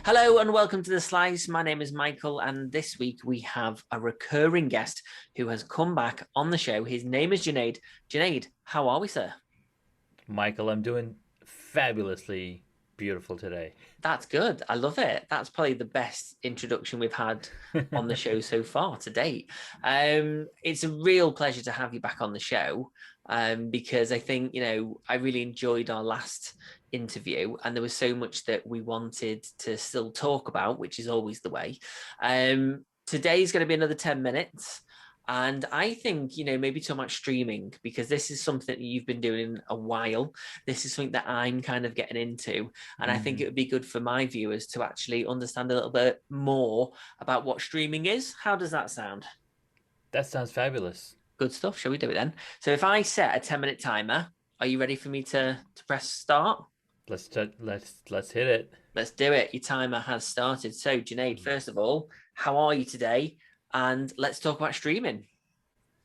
Hello and welcome to The Slice. My name is Michael, and this week we have a recurring guest who has come back on the show. His name is Junaid. Junaid, how are we, sir? Michael, I'm doing fabulously beautiful today. That's good. I love it. That's probably the best introduction we've had on the show so far to date. It's a real pleasure to have you back on the show because I think, I really enjoyed our last interview and there was so much that we wanted to still talk about, which is always the way. Today's going to be another 10 minutes. And I think, maybe too much streaming because this is something that you've been doing a while. This is something that I'm kind of getting into. And I think it Hmm. would be good for my viewers to actually understand a little bit more about what streaming is. How does that sound? That sounds fabulous. Good stuff. Shall we do it then? So if I set a 10-minute timer, are you ready for me to press start? Let's hit it. Let's do it. Your timer has started. So, Junaid, first of all, how are you today? And let's talk about streaming.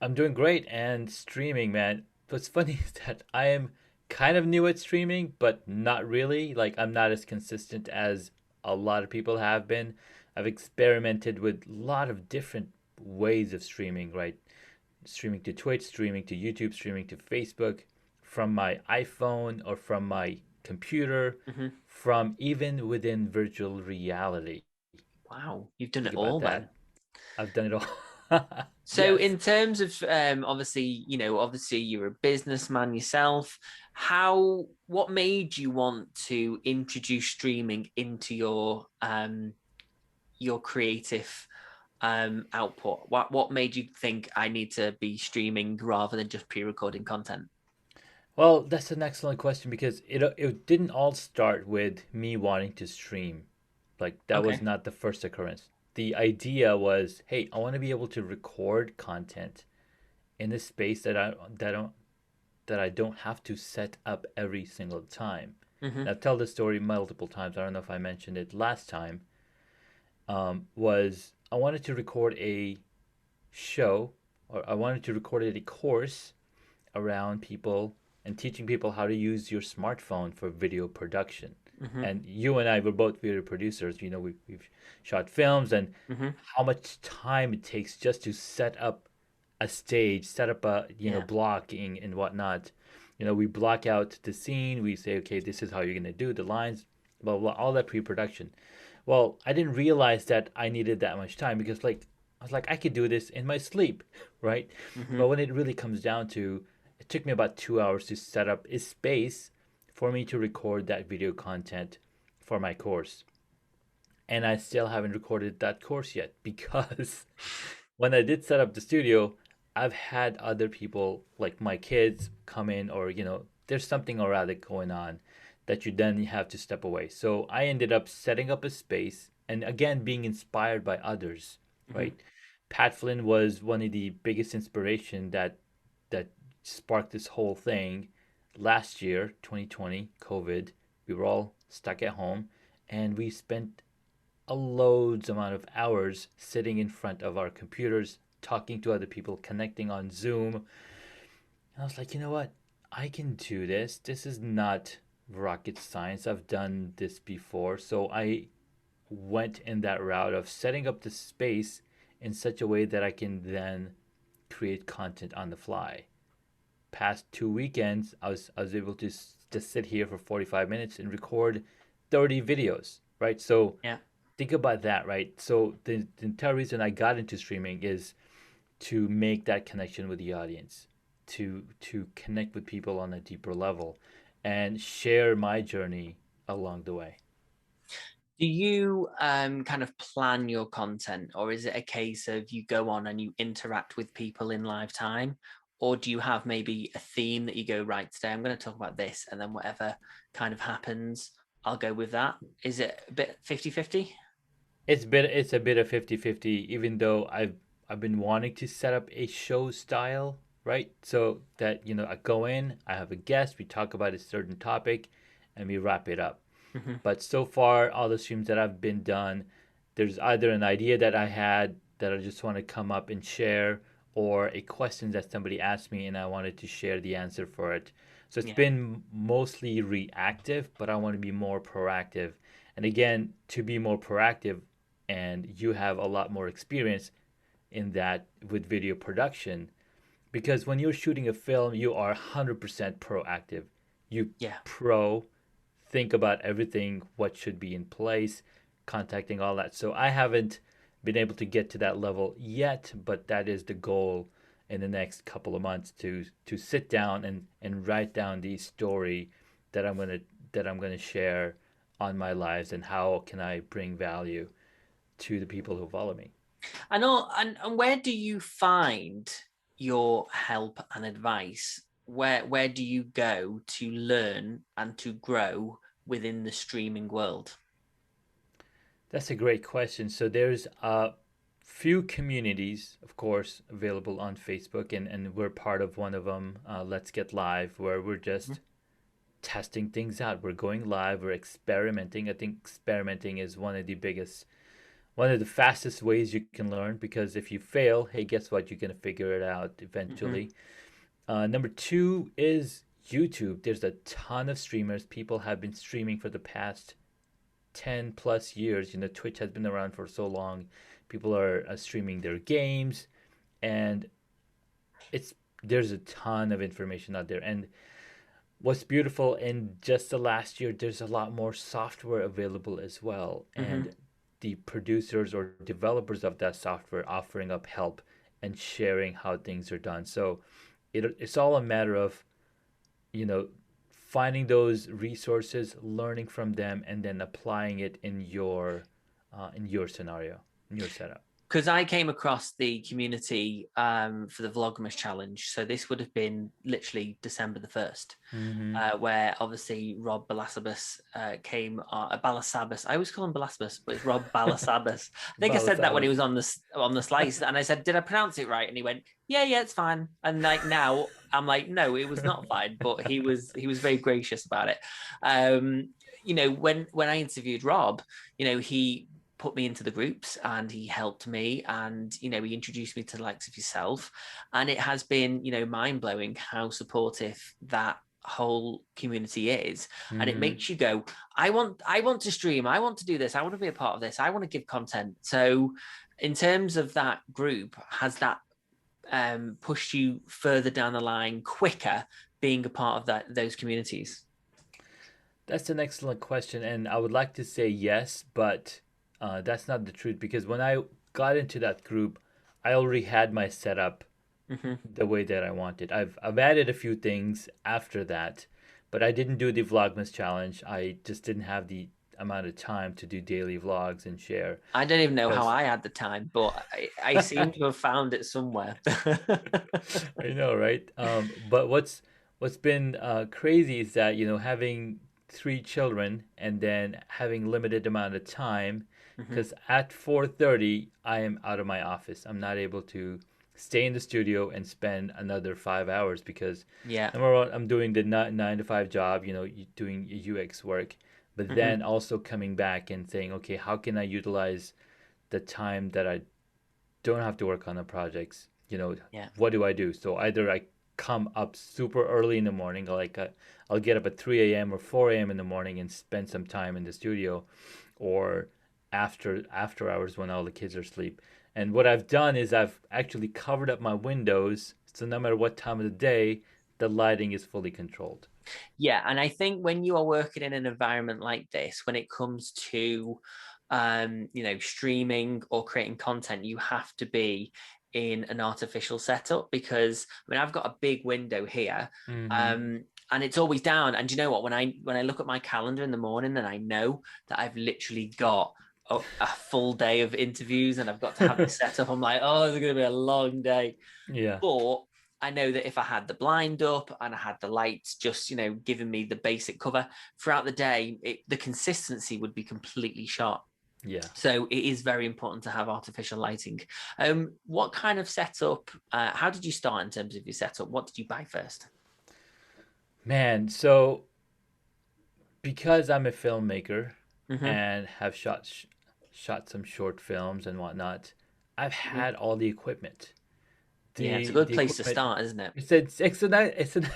I'm doing great and streaming, man. What's funny is that I am kind of new at streaming, but not really. Like I'm not as consistent as a lot of people have been. I've experimented with a lot of different ways of streaming, right? Streaming to Twitch, streaming to YouTube, streaming to Facebook, from my iPhone or from my computer, Mhm. from even within virtual reality. Wow, you've done it Think about all that. then. I've done it all. So, Yes. in terms of obviously, obviously you're a businessman yourself. What made you want to introduce streaming into your creative output? What made you think I need to be streaming rather than just pre-recording content? Well, that's an excellent question because it didn't all start with me wanting to stream. Like that was Okay. not the first occurrence. The idea was, hey, I want to be able to record content in a space that I don't have to set up every single time. Hmm. I've told this story multiple times. I don't know if I mentioned it last time. Was I wanted to record a show, or I wanted to record a course around people and teaching people how to use your smartphone for video production. Hmm. And you and I were both video producers. We've shot films, and Hmm. how much time it takes just to set up a stage, set up a Yeah. blocking and whatnot. We block out the scene. We say, okay, this is how you're gonna do the lines, blah blah, all that pre-production. Well, I didn't realize that I needed that much time because, like, I was like, I could do this in my sleep, right? Hmm. But when it really comes down to, it took me about 2 hours to set up a space for me to record that video content for my course. And I still haven't recorded that course yet because when I did set up the studio, I've had other people, like my kids, come in, or there's something or other going on that you then have to step away. So I ended up setting up a space and again being inspired by others, Hmm. right? Pat Flynn was one of the biggest inspiration that sparked this whole thing last year, 2020, COVID. We were all stuck at home and we spent a loads amount of hours sitting in front of our computers, talking to other people, connecting on Zoom. And I was like, you know what? I can do this. This is not rocket science. I've done this before. So I went in that route of setting up the space in such a way that I can then create content on the fly. Past 2 weekends, I was able to just sit here for 45 minutes and record 30 videos, right? So Yeah. think about that, right? So the entire reason I got into streaming is to make that connection with the audience, to connect with people on a deeper level, and share my journey along the way. Do you kind of plan your content, or is it a case of you go on and you interact with people in live time? Or do you have maybe a theme that you go, right, today I'm going to talk about this, and then whatever kind of happens, I'll go with that? Is it a bit 50-50? It's a bit of 50-50, even though I've been wanting to set up a show style, right? So that I go in, I have a guest, we talk about a certain topic, and we wrap it up. Hmm. But so far, all the streams that have been done, there's either an idea that I had that I just want to come up and share, or a question that somebody asked me and I wanted to share the answer for it. So it's Yeah. been mostly reactive, but I want to be more proactive. And again, to be more proactive, and you have a lot more experience in that with video production, because when you're shooting a film, you are 100% proactive. You Yeah. pro think about everything, what should be in place, contacting all that. So I haven't been able to get to that level yet, but that is the goal in the next couple of months to sit down and write down the story that I'm gonna share on my lives and how can I bring value to the people who follow me. I know. And where do you find your help and advice? Where do you go to learn and to grow within the streaming world? That's a great question. So there's a few communities, of course, available on Facebook, and we're part of one of them, Let's Get Live, where we're Mhm. just testing things out. We're going live, we're experimenting. I think experimenting is one of the fastest ways you can learn because if you fail, hey, guess what? You're going to figure it out Mhm. eventually. Number two is YouTube. There's a ton of streamers. People have been streaming for the past 10 plus years. Twitch has been around for so long. People are streaming their games, and it's there's a ton of information out there. And what's beautiful in just the last year, there's a lot more software available as well. Mhm. And the producers or developers of that software offering up help and sharing how things are done. So it's all a matter of, you know, finding those resources, learning from them, and then applying it in your scenario, in your setup. Because I came across the community for the Vlogmas challenge. So this would have been literally December the 1st, Mm-hmm. where obviously Rob Balasabas came, Balasabas. I always call him Balasabas, but it's Rob Balasabas. I think I said that when he Balasabas. was on the slice, and I said, "Did I pronounce it right?" And he went, "Yeah, yeah, it's fine." And like now, I'm like, "No, it was not fine," but he was very gracious about it. Um, when I interviewed Rob, he put me into the groups and he helped me, and he introduced me to the likes of yourself, and it has been mind-blowing how supportive that whole community is. And it Mm-hmm. makes you go, I want to stream, I want to do this, I want to be a part of this, I want to give content. So in terms of that group, has that pushed you further down the line quicker being a part of those communities? That's an excellent question, and I would like to say yes, but that's not the truth because when I got into that group, I already had my setup Mm-hmm. the way that I wanted. I've added a few things after that, but I didn't do the Vlogmas challenge. I just didn't have the amount of time to do daily vlogs and share I don't even know how because I had the time, but I seem to have found it somewhere. I know, right? But what's been crazy is that having three children and then having limited amount of time, Mhm. because at 4:30 I am out of my office. I'm not able to stay in the studio and spend another 5 hours because Yeah. number one, I'm doing the nine to five job, doing UX work, but Hmm. then also coming back and saying, okay, how can I utilize the time that I don't have to work on the projects. Yeah. What do I do? So either I come up super early in the morning, like I'll get up at 3 a.m. or 4 a.m. in the morning and spend some time in the studio, or after hours when all the kids are asleep. And what I've done is I've actually covered up my windows, so no matter what time of the day, the lighting is fully controlled. Yeah. And I think when you are working in an environment like this, when it comes to streaming or creating content, you have to be in an artificial setup, because I mean I've got a big window here. Mm-hmm. And it's always down. And you know what? When I look at my calendar in the morning, and I know that I've literally got a full day of interviews and I've got to have this set up, I'm like, oh, it's going to be a long day. Yeah, But I know that if I had the blind up and I had the lights just, giving me the basic cover throughout the day, the consistency would be completely shot. yeah. So it is very important to have artificial lighting. What kind of setup? How did you start in terms of your setup? What did you buy first? Man, so because I'm a filmmaker Mm-hmm. and have shot some short films and whatnot, I've Mm-hmm. had all the equipment. It's a good the place to equipment. start, isn't it? It's an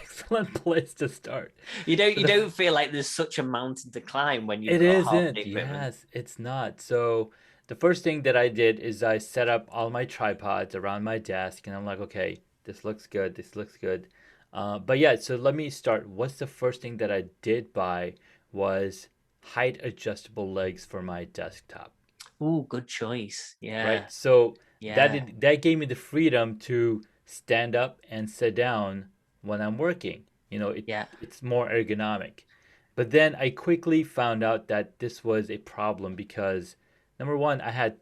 excellent place to start. You So don't feel like there's such a mountain to climb when you've it got half the isn't. equipment. Yes, it's not. So the first thing that I did is I set up all my tripods around my desk, and I'm like, okay, this looks good. This looks good. But yeah, so let me start. What's the first thing that I did buy was height adjustable legs for my desktop, Oh, good choice. right? Yeah. So Yeah. that gave me the freedom to stand up and sit down when I'm working. Yeah. It's more ergonomic. But then I quickly found out that this was a problem because number one, I had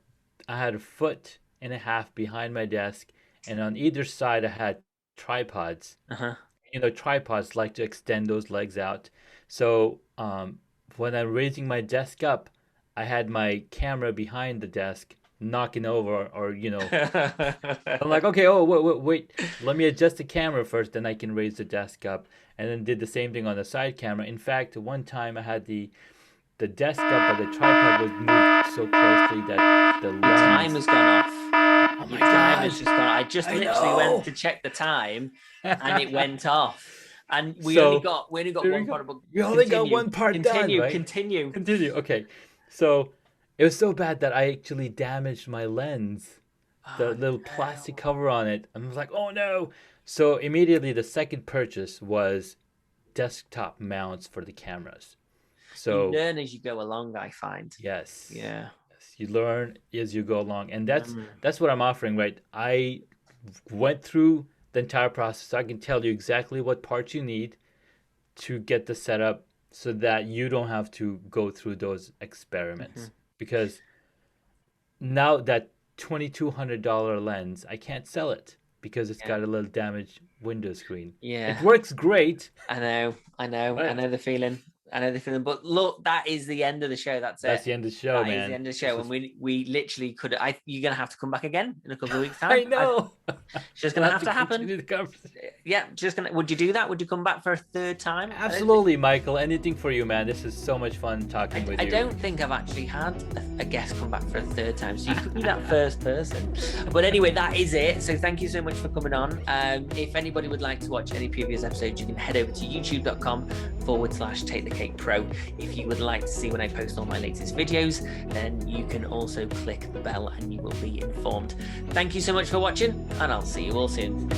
a foot and a half behind my desk, and on either side I had tripods. Uh-huh. Tripods like to extend those legs out. So when I'm raising my desk up, I had my camera behind the desk knocking over, or I'm like, okay, oh, wait, let me adjust the camera first, then I can raise the desk up, and then did the same thing on the side camera. In fact, one time I had the desk up, but the tripod was moved so closely that the Your time lens. has gone off. Oh Your my time has gosh! just gone. I just I literally went know. to check the time, and it went off. And So we only got there we one go. part. But You only got continue, one part done, right? continue. Continue. Okay. So it was so bad that I actually damaged my lens, the Oh little plastic no! cover on it. I was like, oh no. So immediately the second purchase was desktop mounts for the cameras. You So learn as you go along, I find. yes, Yeah. yes, you learn as you go along, and that's Mm. that's what I'm offering, right? I went through the entire process. I can tell you exactly what parts you need to get the setup so that you don't have to go through those Hmm. experiments. Because now that $2,200 lens, I can't sell it because it's Yeah. got a little damaged window screen. It Yeah. works great, I but know the feeling. I know the feeling. But look, that is the end of the show. That's it. that's the end of the show, That is the man. end of the This show. And was we literally could. You're gonna have to come back again in a couple of weeks' time. I know. It's just We'll gonna have have to to happen. continue the conversation. Yeah, just gonna. Would you do that? Would you come back for a third time? Absolutely, Michael. Anything for you, man. This is so much fun talking with I you. don't think I've actually had a guest come back for a third time, so you could be that first person. But anyway, that is it. So thank you so much for coming on. If anybody would like to watch any previous episodes, you can head over to youtube.com/Take the Cake Pro. If you would like to see when I post all my latest videos, then you can also click the bell and you will be informed. Thank you so much for watching, and I'll see you all soon.